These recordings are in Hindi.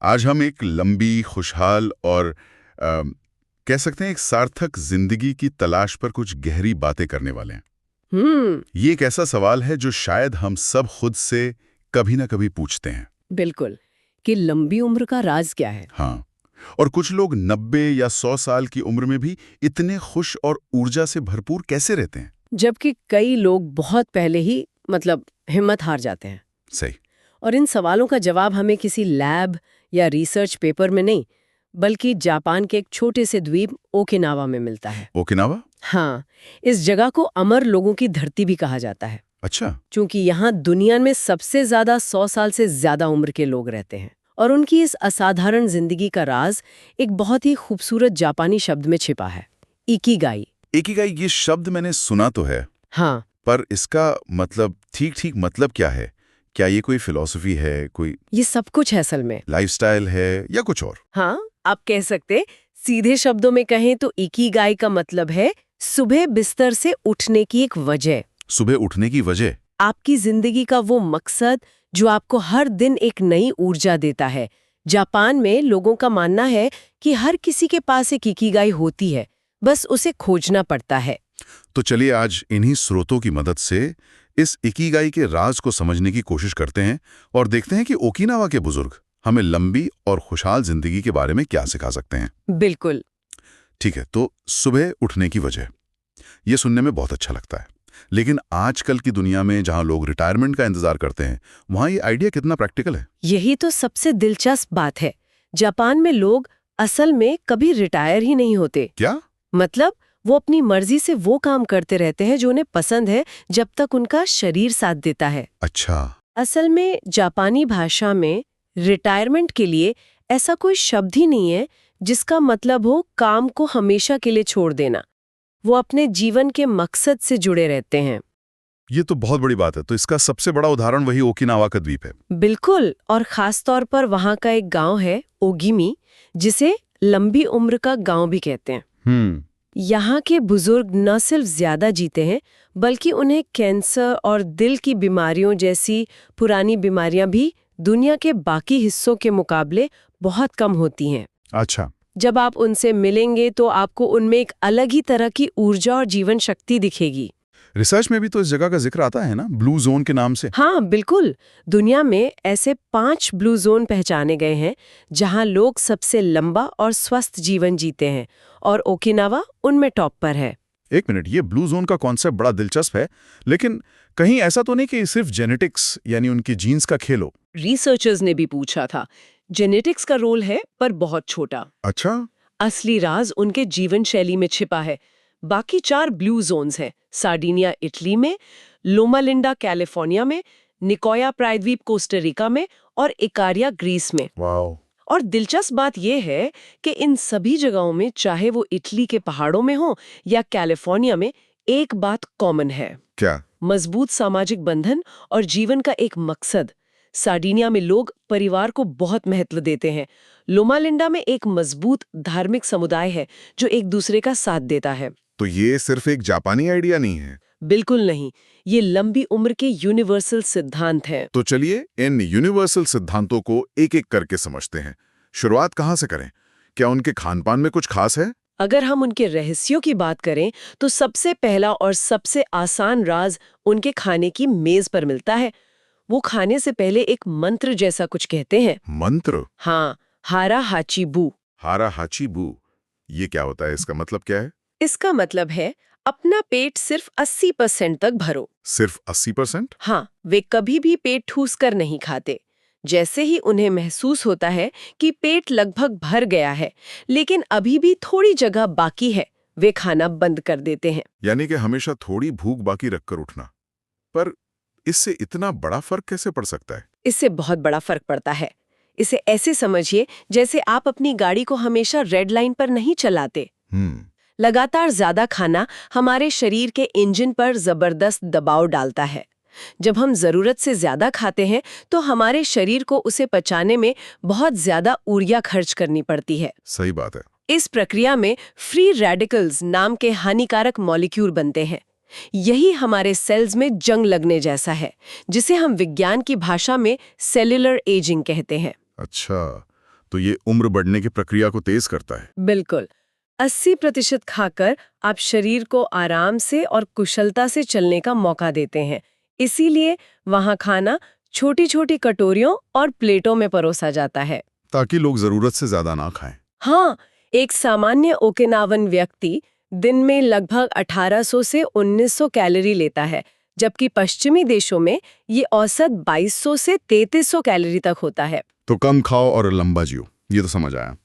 आज हम एक लंबी, खुशहाल और कह सकते हैं एक सार्थक जिंदगी की तलाश पर कुछ गहरी बातें करने वाले हैं। ये एक ऐसा सवाल है जो शायद हम सब खुद से कभी ना कभी पूछते हैं। बिल्कुल। कि लंबी उम्र का राज क्या है। हाँ, और कुछ लोग 90 या 100 साल की उम्र में भी इतने खुश और ऊर्जा से भरपूर कैसे रहते हैं? जबकि कई लोग बहुत पहले ही हिम्मत हार जाते हैं। सही। और इन सवालों का जवाब हमें किसी लैब या रिसर्च पेपर में नहीं, बल्कि जापान के एक छोटे से द्वीप ओकिनावा में मिलता है। ओकिनावा? हाँ, इस जगह को अमर लोगों की धरती भी कहा जाता है। अच्छा। क्योंकि यहाँ दुनिया में सबसे ज्यादा 100 साल से ज्यादा उम्र के लोग रहते हैं। और उनकी इस असाधारण जिंदगी का राज एक बहुत ही खूबसूरत जापानी शब्द में छिपा है, इकिगाई। इकिगाई, ये शब्द मैंने सुना तो है। हाँ, पर इसका मतलब ठीक मतलब क्या है? क्या ये कोई फिलॉसफी है, कोई ये सब कुछ है असल में। लाइफस्टाइल है या कुछ और? हाँ, आप कह सकते, सीधे शब्दों में कहें तो इकिगाई का मतलब है सुबह बिस्तर से उठने की एक वजह। सुबह उठने की वजह? आपकी जिंदगी का वो मकसद जो आपको हर दिन एक नई ऊर्जा देता है। जापान में लोगों का मानना है कि हर किसी के पास एक इकिगाई होती है, बस उसे खोजना पड़ता है। तो चलिए आज इन्हीं स्रोतों की मदद से इस इकिगाई के राज को समझने की कोशिश करते हैं और देखते हैं कि ओकिनावा के बुजुर्ग हमें लंबी और खुशहाल जिंदगी के बारे में क्या सिखा सकते हैं। बिल्कुल। ठीक है, तो सुबह उठने की वजह, ये सुनने में बहुत अच्छा लगता है। लेकिन आजकल की दुनिया में जहां लोग रिटायरमेंट का इंतजार करते हैं, वहां ये आइडिया कितना प्रैक्टिकल है? यही तो सबसे दिलचस्प बात है। जापान में लोग असल में कभी रिटायर ही नहीं होते। क्या मतलब वो अपनी मर्जी से वो काम करते रहते हैं जो उन्हें पसंद है, जब तक उनका शरीर साथ देता है। अच्छा। असल में जापानी भाषा में रिटायरमेंट के लिए ऐसा कोई शब्द ही नहीं है जिसका मतलब हो काम को हमेशा के लिए छोड़ देना। वो अपने जीवन के मकसद से जुड़े रहते हैं। ये तो बहुत बड़ी बात है। तो इसका सबसे बड़ा उदाहरण वही ओकिनावा का द्वीप है। बिल्कुल। और खास तौर पर वहाँ का एक गांव है ओगिमी, जिसे लंबी उम्र का गांव भी कहते हैं। यहाँ के बुजुर्ग न सिर्फ ज्यादा जीते हैं, बल्कि उन्हें कैंसर और दिल की बीमारियों जैसी पुरानी बीमारियां भी दुनिया के बाकी हिस्सों के मुकाबले बहुत कम होती हैं। अच्छा। जब आप उनसे मिलेंगे तो आपको उनमें एक अलग ही तरह की ऊर्जा और जीवन शक्ति दिखेगी। रिसर्च में भी तो इस जगह का जिक्र आता है ना, ब्लू जोन के नाम से। हाँ बिल्कुल। दुनिया में ऐसे 5 ब्लू जोन पहचाने गए हैं जहां लोग सबसे लंबा और स्वस्थ जीवन जीते हैं, और ओकिनावा उनमें टॉप पर है। एक मिनट, ये ब्लू जोन का कॉन्सेप्ट बड़ा दिलचस्प है, लेकिन कहीं ऐसा तो नहीं कि सिर्फ जेनेटिक्स यानी उनकी जीन्स का खेल हो? रिसर्चर्स ने भी पूछा था। जेनेटिक्स का रोल है, पर बहुत छोटा। अच्छा। असली राज उनके जीवन शैली में छिपा है। बाकी 4 ब्लू जोन्स हैं, सार्डिनिया इटली में, लोमा लिंडा कैलिफोर्निया में, निकोया प्रायद्वीप कोस्टारिका में और इकारिया ग्रीस में। वाओ। और दिलचस्प बात यह है कि इन सभी जगहों में, चाहे वो इटली के पहाड़ों में हो या कैलिफोर्निया में, एक बात कॉमन है। क्या? मजबूत सामाजिक बंधन और जीवन का एक मकसद। सार्डिनिया में लोग परिवार को बहुत महत्व देते हैं। लोमा लिंडा में एक मजबूत धार्मिक समुदाय है जो एक दूसरे का साथ देता है। तो ये सिर्फ एक जापानी आइडिया नहीं है? बिल्कुल नहीं, ये लंबी उम्र के यूनिवर्सल सिद्धांत हैं। तो चलिए इन यूनिवर्सल सिद्धांतों को एक एक करके समझते हैं। शुरुआत कहाँ से करें? क्या उनके खानपान में कुछ खास है? अगर हम उनके रहस्यों की बात करें तो सबसे पहला और सबसे आसान राज उनके खाने की मेज पर मिलता है। वो खाने से पहले एक मंत्र जैसा कुछ कहते हैं। मंत्र? हाँ, हारा हाची बू। हारा हाची बू, ये क्या होता है? इसका मतलब क्या है? इसका मतलब है अपना पेट सिर्फ 80% तक भरो। सिर्फ 80%? हाँ, वे कभी भी पेट ठूस कर नहीं खाते। जैसे ही उन्हें महसूस होता है कि पेट लगभग भर गया है, लेकिन अभी भी थोड़ी जगह बाकी है, वे खाना बंद कर देते हैं। यानी कि हमेशा थोड़ी भूख बाकी रखकर उठना। पर इससे इतना बड़ा फर्क कैसे पड़ सकता है? इससे बहुत बड़ा फर्क पड़ता है। इसे ऐसे समझिए जैसे आप अपनी गाड़ी को हमेशा रेड लाइन पर नहीं चलाते। लगातार ज्यादा खाना हमारे शरीर के इंजन पर जबरदस्त दबाव डालता है। जब हम जरूरत से ज्यादा खाते हैं तो हमारे शरीर को उसे पचाने में बहुत ज्यादा ऊर्जा खर्च करनी पड़ती है। सही बात है। इस प्रक्रिया में फ्री रेडिकल्स नाम के हानिकारक मॉलिक्यूल बनते हैं। यही हमारे सेल्स में जंग लगने जैसा है, जिसे हम विज्ञान की भाषा में सेल्युलर एजिंग कहते हैं। अच्छा, तो ये उम्र बढ़ने की प्रक्रिया को तेज करता है। बिल्कुल। 80% खाकर आप शरीर को आराम से और कुशलता से चलने का मौका देते हैं। इसीलिए वहाँ खाना छोटी छोटी कटोरियों और प्लेटों में परोसा जाता है, ताकि लोग जरूरत से ज्यादा ना खाएं। हाँ, एक सामान्य ओकिनावन व्यक्ति दिन में लगभग 1800 से 1900 कैलोरी लेता है, जबकि पश्चिमी देशों में ये औसत 2200 से 3300 कैलोरी तक होता है। तो कम खाओ और लंबा जियो, ये तो समझ आया।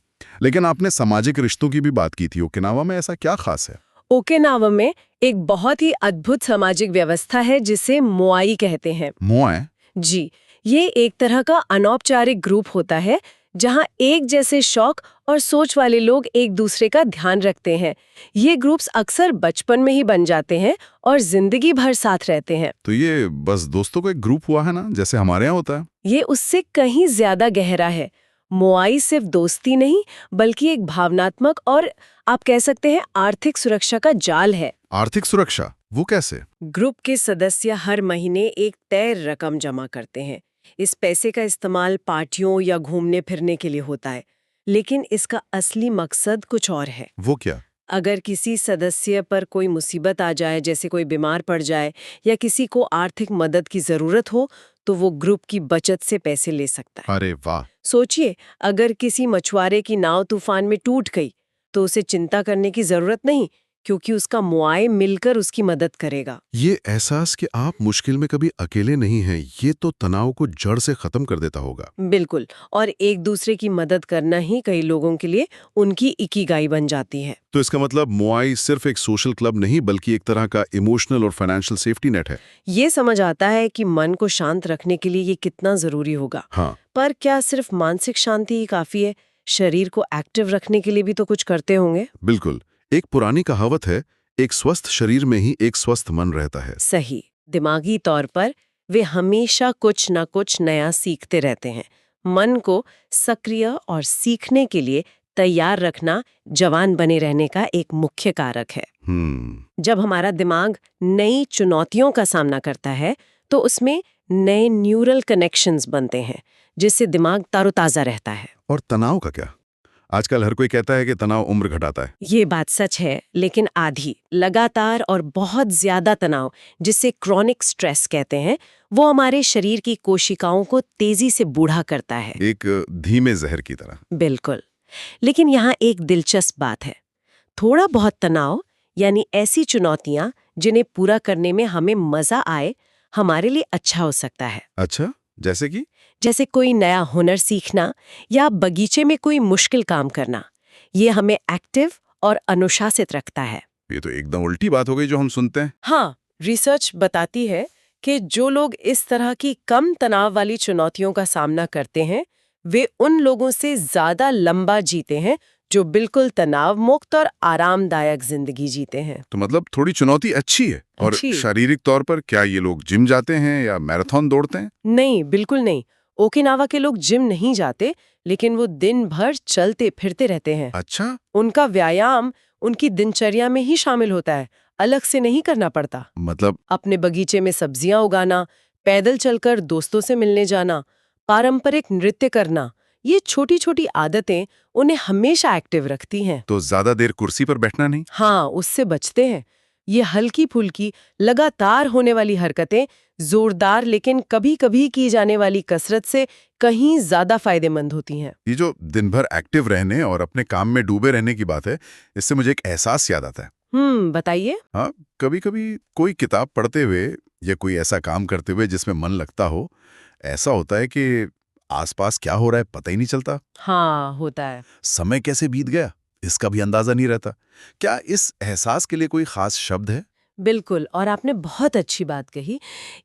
लेकिन आपने सामाजिक रिश्तों की भी बात की थी। ओकिनावा में ऐसा क्या खास है? ओकिनावा में एक बहुत ही अद्भुत सामाजिक व्यवस्था है जिसे मोआई कहते हैं। मोआई? जी, ये एक तरह का अनौपचारिक ग्रुप होता है जहां एक जैसे शौक और सोच वाले लोग एक दूसरे का ध्यान रखते हैं। ये ग्रुप्स अक्सर बचपन में ही बन जाते हैं और जिंदगी भर साथ रहते हैं। तो ये बस दोस्तों का एक ग्रुप हुआ है ना, जैसे हमारे यहाँ होता है? ये उससे कहीं ज्यादा गहरा है। मोआई सिर्फ दोस्ती नहीं, बल्कि एक भावनात्मक और आप कह सकते हैं आर्थिक सुरक्षा का जाल है। आर्थिक सुरक्षा? वो कैसे? ग्रुप के सदस्य हर महीने एक तय रकम जमा करते हैं। इस पैसे का इस्तेमाल पार्टियों या घूमने फिरने के लिए होता है, लेकिन इसका असली मकसद कुछ और है। वो क्या? अगर किसी सदस्य पर कोई मुसीबत आ जाए, जैसे कोई बीमार पड़ जाए या किसी को आर्थिक मदद की जरूरत हो, तो वो ग्रुप की बचत से पैसे ले सकता है। अरे वाह! सोचिए, अगर किसी मछुआरे की नाव तूफान में टूट गई, तो उसे चिंता करने की जरूरत नहीं, क्योंकि उसका मुआय मिलकर उसकी मदद करेगा। ये एहसास कि आप मुश्किल में कभी अकेले नहीं हैं, ये तो तनाव को जड़ से खत्म कर देता होगा। बिल्कुल, और एक दूसरे की मदद करना ही कई लोगों के लिए उनकी इकिगाई बन जाती है। तो इसका मतलब मोआई सिर्फ एक सोशल क्लब नहीं, बल्कि एक तरह का इमोशनल और फाइनेंशियल सेफ्टी नेट है। ये समझ आता है कि मन को शांत रखने के लिए ये कितना जरूरी होगा। हाँ। पर क्या सिर्फ मानसिक शांति ही काफी है? शरीर को एक्टिव रखने के लिए भी तो कुछ करते होंगे। बिल्कुल। एक पुरानी कहावत है, एक स्वस्थ शरीर में ही एक स्वस्थ मन रहता है। सही। दिमागी तौर पर वे हमेशा कुछ न कुछ नया सीखते रहते हैं। मन को सक्रिय और सीखने के लिए तैयार रखना जवान बने रहने का एक मुख्य कारक है। जब हमारा दिमाग नई चुनौतियों का सामना करता है, तो उसमें नए न्यूरल कनेक्शंस बनते हैं, जिससे दिमाग तरोताजा रहता है। और तनाव का क्या? आजकल हर कोई कहता है कि तनाव उम्र घटाता है। ये बात सच है, लेकिन आधी लगातार और बहुत ज्यादा तनाव, जिसे क्रॉनिक स्ट्रेस कहते हैं, वो हमारे शरीर की कोशिकाओं को तेजी से बूढ़ा करता है। एक धीमे जहर की तरह। बिल्कुल। लेकिन यहाँ एक दिलचस्प बात है। थोड़ा बहुत तनाव, यानी ऐसी चुनौतियां जिन्हें पूरा करने में हमें मजा आए, हमारे लिए अच्छा हो सकता है। अच्छा, जैसे कि? जैसे कोई नया हुनर सीखना या बगीचे में कोई मुश्किल काम करना। ये हमें एक्टिव और अनुशासित रखता है। ये तो एकदम उल्टी बात हो गई जो हम सुनते हैं। हाँ, रिसर्च बताती है कि जो लोग इस तरह की कम तनाव वाली चुनौतियों का सामना करते हैं, वे उन लोगों से ज्यादा लंबा जीते हैं जो बिल्कुल तनाव मुक्त और आरामदायक जिंदगी जीते हैं। तो मतलब थोड़ी चुनौती अच्छी है। और शारीरिक तौर पर क्या ये लोग जिम जाते हैं या मैराथन दौड़ते हैं? नहीं, बिल्कुल नहीं। ओकिनावा के लोग जिम नहीं जाते, लेकिन वो दिन भर चलते फिरते रहते हैं। अच्छा। उनका व्यायाम उनकी दिनचर्या में ही शामिल होता है, अलग से नहीं करना पड़ता। मतलब? अपने बगीचे में सब्जियां उगाना, पैदल चलकर दोस्तों से मिलने जाना, पारंपरिक नृत्य करना, ये छोटी छोटी आदतें उन्हें हमेशा एक्टिव रखती हैं। तो ज्यादा देर कुर्सी पर बैठना नहीं? हाँ, उससे बचते हैं। ये हल्की फुल्की लगातार होने वाली हरकतें जोरदार लेकिन कभी कभी की जाने वाली कसरत से कहीं ज्यादा फायदेमंद होती हैं। ये जो दिन भर एक्टिव रहने और अपने काम में डूबे रहने की बात है, इससे मुझे एक एहसास याद आता है। बताइए। हाँ, कभी कभी कोई किताब पढ़ते हुए या कोई ऐसा काम करते हुए जिसमें मन लगता हो, ऐसा होता है कि आसपास क्या हो रहा है पता ही नहीं चलता। हाँ, होता है। समय कैसे बीत गया इसका भी अंदाजा नहीं रहता। क्या इस एहसास के लिए कोई खास शब्द है? बिल्कुल, और आपने बहुत अच्छी बात कही।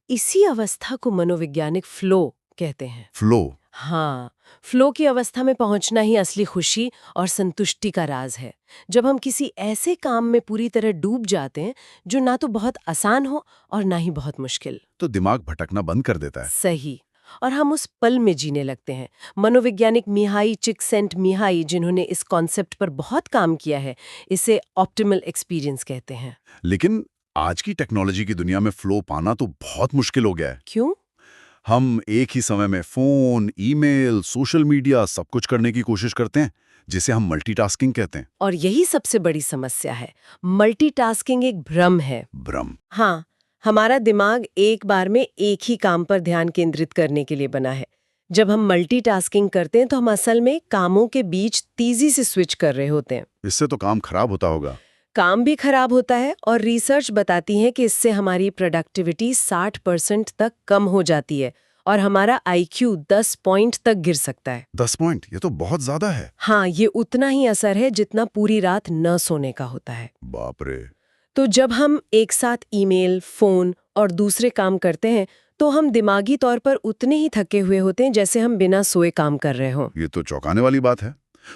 इसी अवस्था को मनोवैज्ञानिक फ्लो कहते हैं। फ्लो? हाँ, फ्लो की अवस्था में पहुंचना ही असली खुशी और संतुष्टि का राज है। जब हम किसी ऐसे काम में पूरी तरह डूब जाते हैं जो ना तो बहुत आसान हो और ना ही बहुत मुश्किल। तो दिमाग भटकना बंद कर देता है। सही, और हम उस पल में जीने लगते हैं। मनोवैज्ञानिक मिहाई चिक्सेंटमिहाई, जिन्होंने इस कॉन्सेप्ट पर बहुत काम किया है, इसे ऑप्टिमल एक्सपीरियंस कहते हैं। लेकिन आज की टेक्नोलॉजी की दुनिया में फ्लो पाना तो बहुत मुश्किल हो गया है। क्यों? हम एक ही समय में फोन, ईमेल, सोशल मीडिया सब कुछ करने की कोशिश करते हैं, जिसे हम मल्टीटास्किंग कहते हैं। और यही सबसे बड़ी समस्या है। मल्टीटास्किंग एक भ्रम है। भ्रम। हाँ, हमारा दिमाग एक बार में एक ही काम पर ध्यान केंद्रित करने के लिए बना है। जब हम मल्टीटास्किंग करते हैं तो हम असल में कामों के बीच तेजी से स्विच कर रहे होते हैं। इससे तो काम खराब होता होगा। काम भी खराब होता है और रिसर्च बताती है कि इससे हमारी प्रोडक्टिविटी 60% तक कम हो जाती है और हमारा IQ 10 पॉइंट तक गिर सकता है। 10 पॉइंट, ये तो बहुत ज्यादा है। हाँ, ये उतना ही असर है जितना पूरी रात न सोने का होता है। बाप रे। तो जब हम एक साथ ईमेल, फोन और दूसरे काम करते हैं तो हम दिमागी तौर पर उतने ही थके हुए होते हैं जैसे हम बिना सोए काम कर रहे हों। ये तो चौंकाने वाली बात है।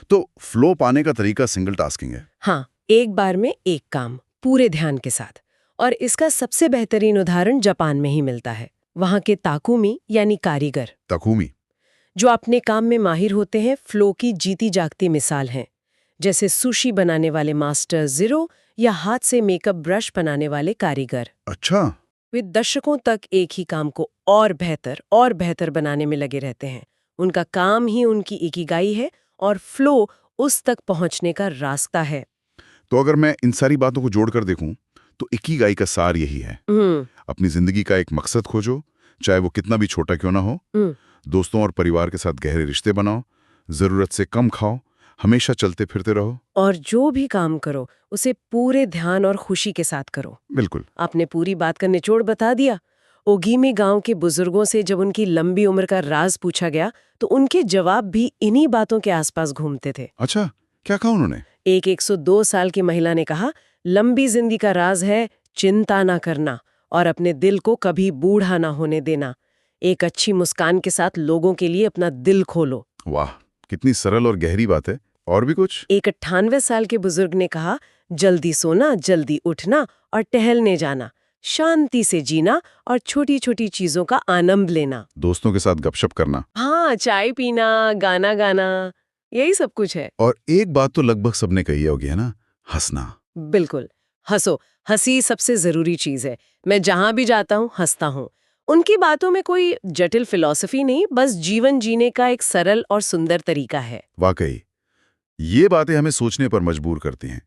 तो फ्लो पाने का तरीका सिंगल टास्किंग है। हाँ, एक बार में एक काम, पूरे ध्यान के साथ। और इसका सबसे बेहतरीन उदाहरण जापान में ही मिलता है। वहाँ के ताकुमी यानी कारीगर, तकुमी। जो अपने काम में माहिर होते हैं, फ्लो की जीती जागती मिसाल हैं। जैसे सुशी बनाने वाले मास्टर ज़ीरो या हाथ से मेकअप ब्रश बनाने वाले कारीगर। अच्छा। वे दशकों तक एक ही काम को और बेहतर बनाने में लगे रहते हैं। उनका काम ही उनकी इकिगाई है और फ्लो उस तक पहुंचने का रास्ता है। तो अगर मैं इन सारी बातों को जोड़कर देखूं, तो इकिगाई का सार यही है। अपनी जिंदगी का एक मकसद खोजो, चाहे वो कितना भी छोटा क्यों ना हो। दोस्तों और परिवार के साथ गहरे रिश्ते बनाओ, जरूरत से कम खाओ, हमेशा चलते फिरते रहो। और जो भी काम करो उसे पूरे ध्यान और खुशी के साथ करो। बिल्कुल। आपने पूरी बात का निचोड़ बता दिया। ओगीमे गांव के बुजुर्गों से जब उनकी लंबी उम्र का राज पूछा गया तो उनके जवाब भी इन्हीं बातों के आसपास घूमते थे। अच्छा, क्या कहा उन्होंने? एक 102 साल की महिला ने कहा, लंबी जिंदगी का राज है चिंता ना करना और अपने दिल को कभी बूढ़ा ना होने देना। एक अच्छी मुस्कान के साथ लोगों के लिए अपना दिल खोलो। वाह, कितनी सरल और गहरी बात है। और भी कुछ? एक 98 साल के बुजुर्ग ने कहा, जल्दी सोना, जल्दी उठना और टहलने जाना, शांति से जीना और छोटी छोटी चीजों का आनंद लेना। दोस्तों के साथ गपशप करना। हाँ, चाय पीना, गाना गाना, यही सब कुछ है। और एक बात तो लगभग सबने कही होगी, है ना? हंसना। बिल्कुल, हंसो। हंसी सबसे जरूरी चीज है। मैं जहां भी जाता हूँ हंसता हूँ। उनकी बातों में कोई जटिल फिलॉसफी नहीं, बस जीवन जीने का एक सरल और सुंदर तरीका है। वाकई ये बातें हमें सोचने पर मजबूर करती हैं।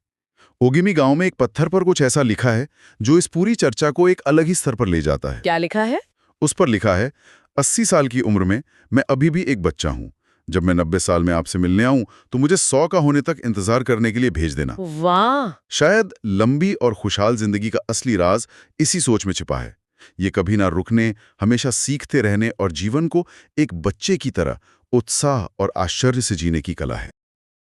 ओगिमी गांव में एक पत्थर पर कुछ ऐसा लिखा है जो इस पूरी चर्चा को एक अलग ही स्तर पर ले जाता है। क्या लिखा है? उस पर लिखा है, 80 साल की उम्र में मैं अभी भी एक बच्चा हूं। जब मैं 90 साल में आपसे मिलने आऊं तो मुझे 100 का होने तक इंतजार करने के लिए भेज देना। वाह! शायद लंबी और खुशहाल जिंदगी का असली राज इसी सोच में छिपा है। ये कभी ना रुकने, हमेशा सीखते रहने और जीवन को एक बच्चे की तरह उत्साह और आश्चर्य से जीने की कला है।